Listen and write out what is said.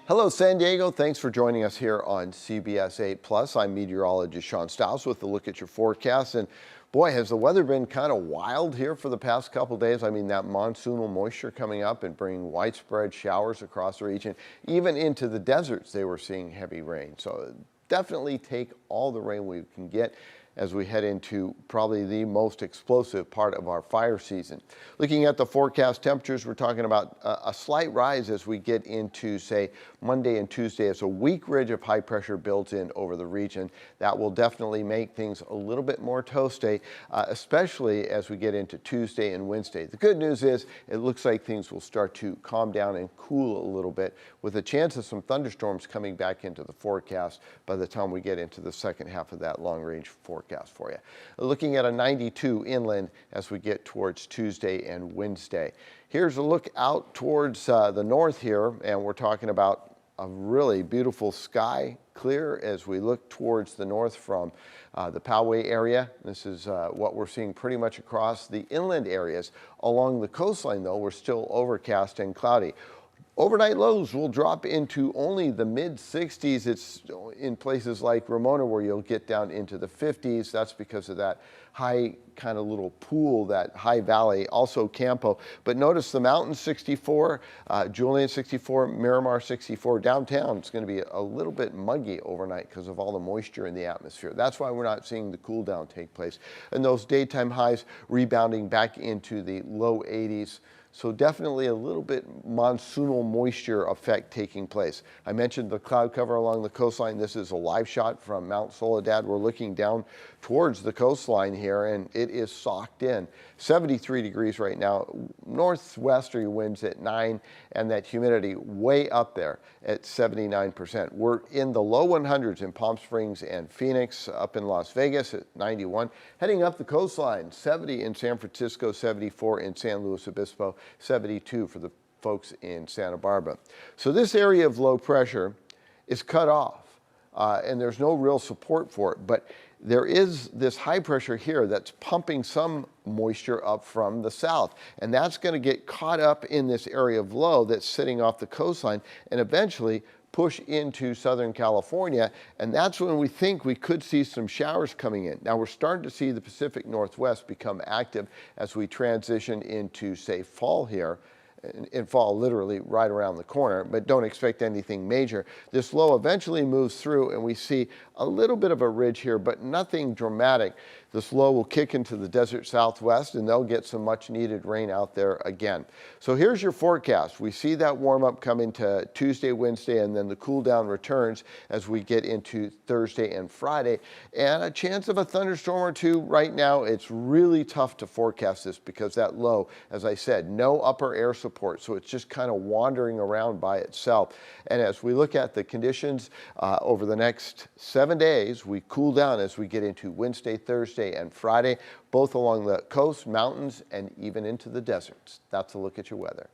Hello, San Diego. Thanks for joining us here on CBS 8 Plus. I'm meteorologist Sean Stiles with a look at your forecast. And boy, has the weather been kind of wild here for the past couple days. I mean, that monsoonal moisture coming up and bringing widespread showers across the region. Even into the deserts, they were seeing heavy rain. So definitely take all the rain we can get as we head into probably the most explosive part of our fire season. Looking at the forecast temperatures, we're talking about a slight rise as we get into, say, Monday and Tuesday as a weak ridge of high pressure builds in over the region. That will definitely make things a little bit more toasty, especially as we get into Tuesday and Wednesday. The good news is it looks like things will start to calm down and cool a little bit, with a chance of some thunderstorms coming back into the forecast by the time we get into the second half of that long range forecast for you. Looking at a 92 inland as we get towards Tuesday and Wednesday. Here's a look out towards the north here, and we're talking about a really beautiful sky, clear as we look towards the north from the Poway area. This is what we're seeing pretty much across the inland areas. Along the coastline, though, we're still overcast and cloudy. Overnight lows will drop into only the mid-60s. It's in places like Ramona where you'll get down into the 50s. That's because of that high kind of little pool, that high valley, also Campo. But notice the mountains 64, Julian 64, Miramar 64. Downtown it's going to be a little bit muggy overnight because of all the moisture in the atmosphere. That's why we're not seeing the cool down take place. And those daytime highs rebounding back into the low 80s. So definitely a little bit monsoonal moisture effect taking place. I mentioned the cloud cover along the coastline. This is a live shot from Mount Soledad. We're looking down towards the coastline here, and it is socked in. 73 degrees right now. Northwesterly winds at 9, and that humidity way up there at 79%. We're in the low 100s in Palm Springs and Phoenix, up in Las Vegas at 91. Heading up the coastline, 70 in San Francisco, 74 in San Luis Obispo, 72 for the folks in Santa Barbara. So this area of low pressure is cut off, and there's no real support for it, but there is this high pressure here that's pumping some moisture up from the south, and that's going to get caught up in this area of low that's sitting off the coastline and eventually push into Southern California, and that's when we think we could see some showers coming in. Now we're starting to see the Pacific Northwest become active as we transition into, say, fall here. In fall, literally right around the corner, but don't expect anything major. This low eventually moves through and we see a little bit of a ridge here, but nothing dramatic. This low will kick into the desert southwest and they'll get some much needed rain out there again. So here's your forecast. We see that warm up coming to Tuesday, Wednesday, and then the cool down returns as we get into Thursday and Friday. And a chance of a thunderstorm or two right now. It's really tough to forecast this because that low, as I said, no upper air support. So it's just kind of wandering around by itself. And as we look at the conditions over the next 7 days, we cool down as we get into Wednesday, Thursday, and Friday, both along the coast, mountains, and even into the deserts. That's a look at your weather.